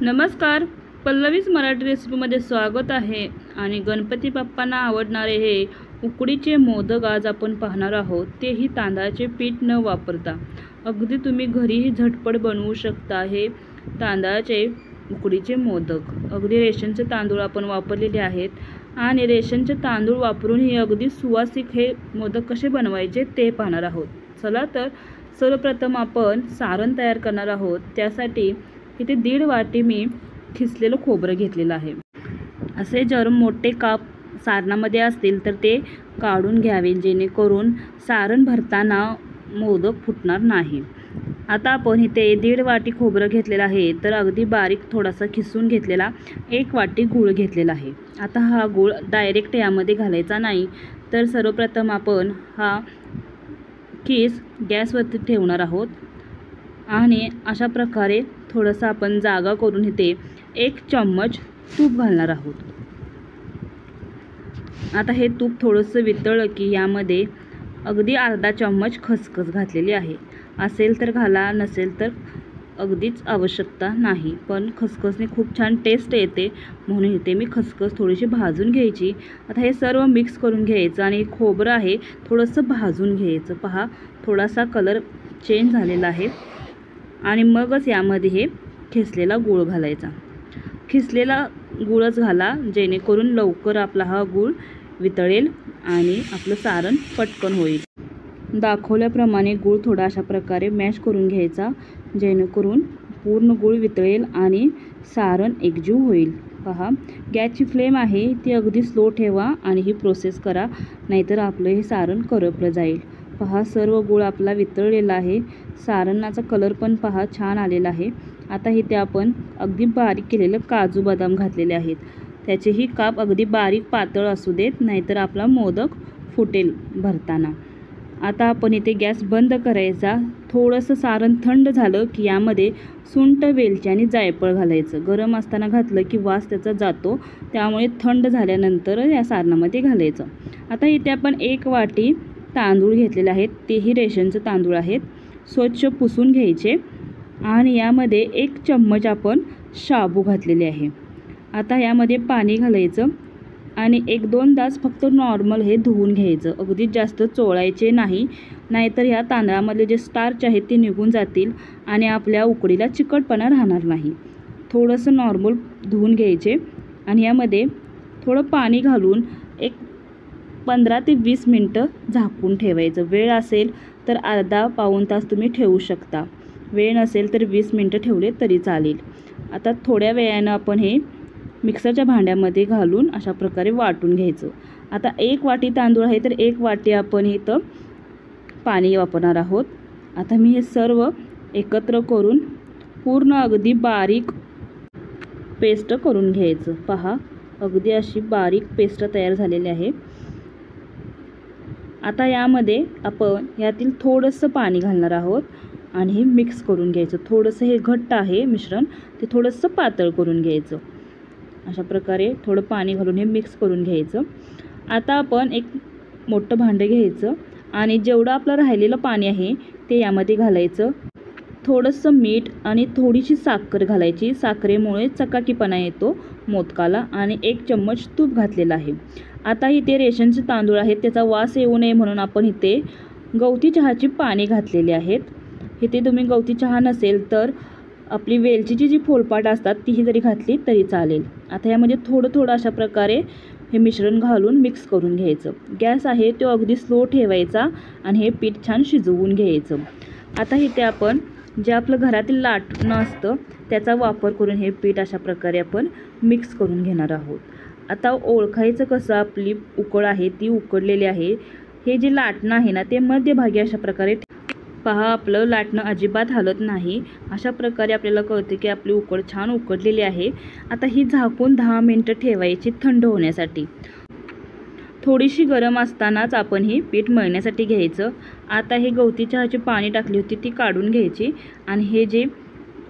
नमस्कार, पल्लवीज मराठी रेसिपीमध्ये स्वागत आहे। आणि गणपती बाप्पांना आवडणारे हे उकडीचे मोदक आज आपण पाहणार आहोत, तेही तांदळाचे पीठ न वापरता। अगदी तुम्ही घरीही झटपट बनवू शकता हे तांदळाचे उकडीचे मोदक। अगदी रेशनचे तांदूळ आपण वापरलेले आहेत आणि रेशनचे तांदूळ वापरून ही अगदी सुवासिक हे मोदक कसे बनवायचे ते पाहणार आहोत। चला तर सर्वप्रथम आपण सारण तयार करणार आहोत। त्यासाठी इथे 1.5 वाटी मी खिसलेलं खोबरं घेतलेलं आहे। असे जर मोठे काप सारणामध्ये असतील तर ते काढून घ्यावे, जेणेकरून सारण भरताना मोदक फुटणार नाही। आता आपण इथे 1.5 वाटी खोबरं घेतलेलं आहे, तर अगदी बारीक थोडासा खिसून घेतलेला 1 वाटी गूळ घेतलेला आहे। आता हा गूळ डायरेक्ट यामध्ये घालायचा नाही, तर सर्वप्रथम आपण हा खीस गॅसवरती ठेवणार आहोत आणि अशा प्रकारे थोडंसं आपण जागा करून इथे 1 चम्मच तूप घालणार आहोत। आता हे तूप थोडंसं वितळलं की यामध्ये अगदी अर्धा चम्मच खसखस घातलेली आहे। असेल तर घाला, नसेल तर अगदीच आवश्यकता नाही, पण खसखसने खूप छान टेस्ट येते, म्हणून इथे मी खसखस थोडीशी भाजून घ्यायची। आता हे सर्व मिक्स करून घ्यायचं आणि खोबरं आहे थोडंसं भाजून घ्यायचं। पहा, थोडासा कलर चेंज झालेला आहे आणि मगच यामध्ये हे खिसलेला गूळ घालायचा। खिसलेला गूळच घाला, जेणेकरून लवकर आपला हा गूळ वितळेल आणि आपलं सारण पटकन होईल। दाखवल्याप्रमाणे गूळ थोडा अशा प्रकारे मॅश करून घ्यायचा, जेणेकरून पूर्ण गूळ वितळेल आणि सारण एकजीव होईल। पहा, गॅसची फ्लेम आहे ती अगदी स्लो ठेवा आणि ही प्रोसेस करा, नाहीतर आपलं हे सारण करपलं जाईल। पहा, सर्व गूळ आपला वितळलेला आहे, सारणाचा कलर पण पहा छान आलेला आहे। आता इथे आपण अगदी बारीक केलेलं काजू बदाम घातलेले आहेत, त्याचेही काप अगदी बारीक पातळ असू देत, नाहीतर आपला मोदक फुटेल भरताना। आता आपण इथे गॅस बंद करायचा। थोडंसं सारण थंड झालं की यामध्ये सुंठ, वेलची आणि जायफळ घालायचं। गरम असताना घातलं की वास त्याचा जातो, त्यामुळे थंड झाल्यानंतर या सारणामध्ये घालायचं। आता इथे आपण 1 वाटी तांदूळ घेतलेले आहेत, तेही रेशनचे तांदूळ आहेत, स्वच्छ पुसून घ्यायचे आणि यामध्ये 1 चम्मच आपण शाबू घातलेले आहे। आता यामध्ये पाणी घालायचं आणि 1-2 तास फक्त नॉर्मल हे धुवून घ्यायचं, अगदी जास्त चोळायचे नाही, नाहीतर ह्या तांदळामधले जे स्टार्च आहेत ते निघून जातील आणि आपल्या उकडीला चिकटपणा राहणार नाही। थोडंसं नॉर्मल धुवून घ्यायचे आणि यामध्ये थोडं पाणी घालून एक 15 ते 20 मिनटं झाकून ठेवायचं। वेळ असेल तर अर्धा-पाऊण तास तुम्ही ठेवू शकता, वेळ नसेल तर 20 मिनटं ठेवले तरी चालेल। आता थोड्या वेळानं आपण हे मिक्सरच्या भांड्यामध्ये घालून अशा प्रकारे वाटून घ्यायचं। आता 1 वाटी तांदूळ आहे तर 1 वाटी आपण इथं पाणी वापरणार आहोत। आता मी हे सर्व एकत्र करून पूर्ण अगदी बारीक पेस्ट करून घ्यायचं। पहा, अगदी अशी बारीक पेस्ट तयार झालेली आहे। आता यामध्ये आपण यातील थोडंसं पाणी घालणार आहोत आणि हे मिक्स करून घ्यायचं। थोडंसं हे घट्ट आहे मिश्रण, ते थोडंसं पातळ करून घ्यायचं। अशा प्रकारे थोडं पाणी घालून हे मिक्स करून घ्यायचं। आता आपण एक मोठं भांडं घ्यायचं आणि जेवढं आपलं राहिलेलं पाणी आहे ते यामध्ये घालायचं। थोडंसं मीठ आणि थोडीशी साखर घालायची, साखरेमुळे चकाकीपणा येतो मोदकाला, आणि 1 चम्मच तूप घातलेलं आहे। आता इथे रेशनचे तांदूळ आहेत, त्याचा वास येऊ नये म्हणून आपण इथे गवती चहाची पाने घातलेली आहेत। इथे तुम्ही गवती चहा नसेल तर आपली वेलचीची जी फोलपाट असतात तीही जरी घातली तरी चालेल। आता यामध्ये थोडं थोडं अशा प्रकारे हे मिश्रण घालून मिक्स करून घ्यायचं। गॅस आहे तो अगदी स्लो ठेवायचा आणि हे पीठ छान शिजवून घ्यायचं। आता इथे आपण जे आपलं घरातील लाटणं असतं त्याचा वापर करून हे पीठ अशा प्रकारे आपण मिक्स करून घेणार आहोत। आता ओळखायचं कसं आपली उकड आहे ती उकडलेली आहे। हे जे लाटणं आहे ना ते मध्यभागी अशा प्रकारे पहा, आपलं लाटणं अजिबात हलत नाही। अशा प्रकारे आपल्याला कळते की आपली उकड छान उकडलेली आहे। आता ही झाकून 10 मिनटं ठेवायची थंड होण्यासाठी। थोडीशी गरम असतानाच आपण ही पीठ मळण्यासाठी घ्यायचं। आता हे गवती चहाची पाणी टाकली होती ती काढून घ्यायची आणि हे जे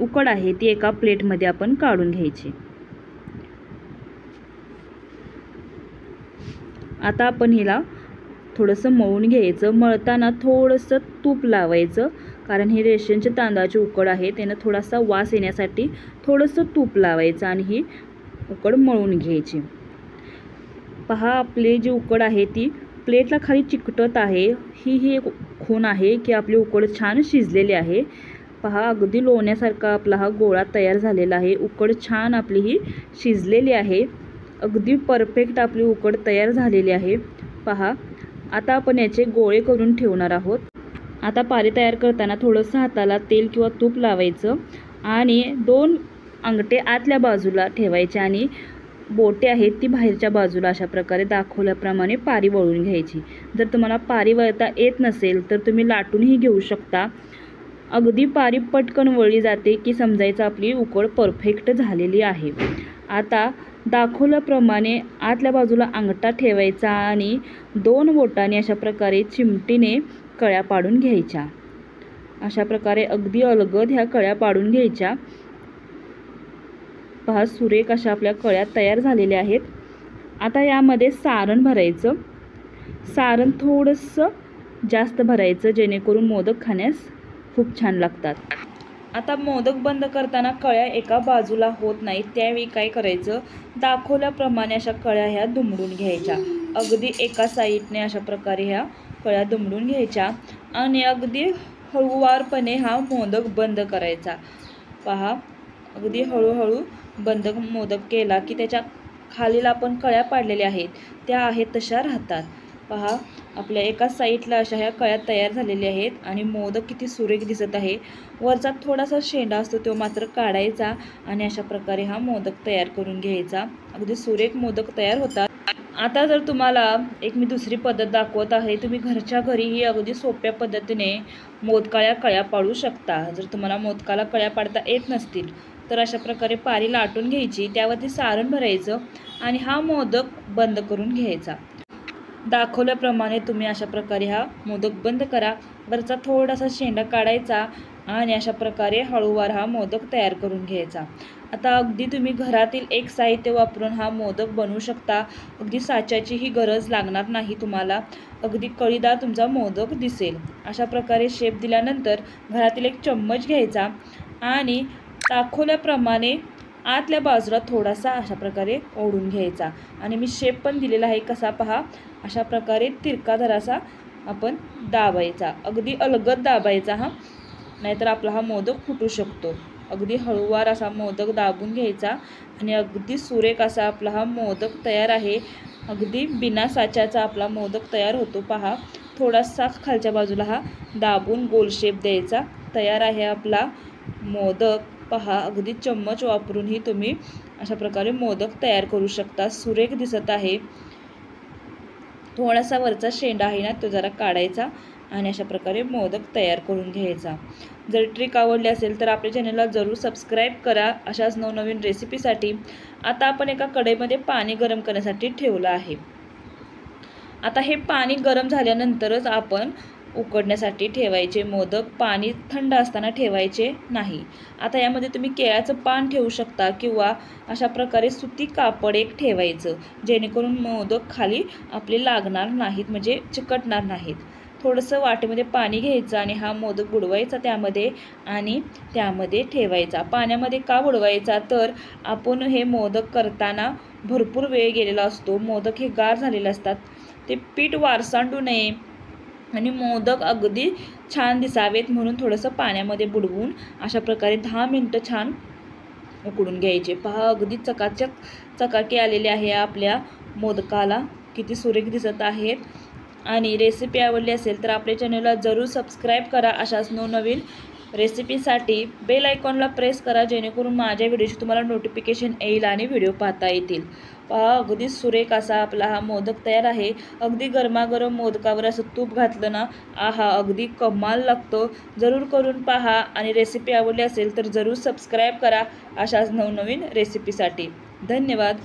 उकड आहे ती एका प्लेटमध्ये आपण काढून घ्यायची। आता आपण हिला थोडंसं मळून घ्यायचं। मळताना थोडंसं तूप लावायचं, कारण हे रेशनचे तांदळाची उकड आहे, त्यानं थोडासा वास येण्यासाठी थोडंसं तूप लावायचं आणि ही उकड मळून घ्यायची। पहा आपली जी उकड आहे ती प्लेटला खाली चिकटत आहे, ही एक खूण आहे की आपली उकड छान शिजलेली आहे। पहा अगदी लोण्यासारखा आपला हा गोळा तयार झालेला आहे। उकड छान आपली ही शिजलेली आहे, अगदी परफेक्ट आपली उकड तयार झालेली आहे। पहा आता आपण याचे गोळे करून ठेवणार आहोत। आता पारी तयार करताना थोडंसं हाताला तेल किंवा तूप लावायचं आणि 2 अंगठे आतल्या बाजूला ठेवायचे आणि बोटे आहेत ती बाहेरच्या बाजूला अशा प्रकारे दाखवल्याप्रमाणे पारी वळून घ्यायची। जर तुम्हाला पारी वळता येत नसेल तर तुम्ही लाटूनही घेऊ शकता। अगदी पारी पटकन वळली जाते की समजायचं आपली उकड परफेक्ट झालेली आहे। आता दाखवल्याप्रमाणे आतल्या बाजूला अंगठा ठेवायचा आणि 2 बोटांनी अशा प्रकारे चिमटीने कळ्या पाडून घ्यायच्या। अशा प्रकारे अगदी अलगद ह्या कळ्या पाडून घ्यायच्या। पहा सुरेख अशा आपल्या कळ्या तयार झालेल्या आहेत। आता यामध्ये सारण भरायचं। सारण थोडंसं जास्त भरायचं जेणेकरून मोदक खाण्यास खूप छान लागतात। आता मोदक बंद करताना कळ्या एका बाजूला होत नाहीत, त्यावेळी काय करायचं, दाखवल्याप्रमाणे अशा कळ्या ह्या दुमडून घ्यायच्या। अगदी एका साईडने अशा प्रकारे ह्या कळ्या दुमडून घ्यायच्या आणि अगदी हळूवारपणे हा मोदक बंद करायचा। पहा अगदी हळूहळू बंद मोदक केला की त्याच्या खालील आपण कळ्या पाडलेल्या आहेत त्या आहेत तशा राहतात। पहा आपल्या एका साईडला अशा ह्या कळ्या तयार झालेल्या आहेत आणि मोदक किती सुरेख दिसत आहे। वरचा थोडासा शेंडा असतो तो मात्र काढायचा आणि अशा प्रकारे हा मोदक तयार करून घ्यायचा। अगदी सुरेख मोदक तयार होतात। आता जर तुम्हाला मी दुसरी पद्धत दाखवत आहे, तुम्ही घरच्या घरीही अगदी सोप्या पद्धतीने मोदकाला कळ्या पाडू शकता। जर तुम्हाला मोदकाला कळ्या पाडता येत नसतील तर अशा प्रकारे पारी लाटून घ्यायची, त्यावरती सारण भरायचं आणि हा मोदक बंद करून घ्यायचा। दाखवल्याप्रमाणे तुम्ही अशा प्रकारे हा मोदक बंद करा। वरचा थोडासा शेंडा काढायचा आणि अशा प्रकारे हळूवार हा मोदक तयार करून घ्यायचा। आता अगदी तुम्ही घरातील एक साहित्य वापरून हा मोदक बनवू शकता। अगदी साच्याचीही गरज लागणार नाही तुम्हाला, अगदी कळीदार तुमचा मोदक दिसेल। अशा प्रकारे शेप दिल्यानंतर घरातील एक चम्मच घ्यायचा आणि दाखवल्याप्रमाणे आतल्या बाजूला थोडासा अशा प्रकारे ओढून घ्यायचा आणि मी शेप पण दिलेला आहे कसा पहा। अशा प्रकारे तिरका जरासा आपण दाबायचा, अगदी अलगद दाबायचा हा, नाहीतर आपला हा मोदक फुटू शकतो। अगदी हळूवार असा मोदक दाबून घ्यायचा आणि अगदी सुरेख असा आपला हा मोदक तयार आहे। अगदी बिना साच्याचा आपला मोदक तयार होतो। पहा थोडासा खालच्या बाजूला हा दाबून गोल शेप द्यायचा। तयार आहे आपला मोदक। पहा अगदी चम्मच वापरूनही तुम्ही अशा प्रकारे मोदक तयार करू शकता। सुरेख दिसत आहे। थोडासा वरचा शेंडा आहे ना तो जरा काढायचा आणि अशा प्रकारे मोदक तयार करून घ्यायचा। जर ट्रिक आवडली असेल तर आपल्या चॅनलला जरूर सबस्क्राईब करा अशाच नवनवीन रेसिपीसाठी। आता आपण एका कढईमध्ये पाणी गरम करण्यासाठी ठेवलं आहे। आता हे पाणी गरम झाल्यानंतरच आपण उकडण्यासाठी ठेवायचे मोदक, पाणी थंड असताना ठेवायचे नाही। आता यामध्ये तुम्ही केळ्याचं पान ठेवू शकता किंवा अशा प्रकारे सुती कापड एक ठेवायचं, जेणेकरून मोदक खाली आपले लागणार नाहीत, म्हणजे चिकटणार नाहीत। थोडंसं वाटीमध्ये पाणी घ्यायचं आणि हा मोदक बुडवायचा त्यामध्ये आणि त्यामध्ये ठेवायचा। पाण्यामध्ये का बुडवायचा तर आपण हे मोदक करताना भरपूर वेळ गेलेला असतो, मोदक हे गार झालेले असतात, ते पीठ वारसांडू नये आणि मोदक अगदी छान दिसावेत म्हणून थोडंसं पाण्यामध्ये बुडवून अशा प्रकारे 10 मिनिटं छान उकडून घ्यायचे। पहा अगदी चकाचक चकाकी आलेली आहे आपल्या मोदकाला, किती सुरेख दिसत आहेत। आणि रेसिपी आवडली असेल तर आपल्या चॅनलला जरूर सबस्क्राईब करा अशाच नवनवीन रेसिपीसाठी। बेल आयकॉनला प्रेस करा जेणेकरून माझ्या व्हिडिओची तुम्हाला नोटिफिकेशन येईल आणि व्हिडिओ पाहता येतील। पहा अगदी सुरेख असा आपला हा मोदक तयार आहे। अगदी गरमागरम मोदकावर असं तूप घातलं ना, आहा अगदी कमाल लागतो। जरूर करून पहा आणि रेसिपी आवडली असेल तर जरूर सबस्क्राईब करा अशाच नवनवीन रेसिपीसाठी। धन्यवाद।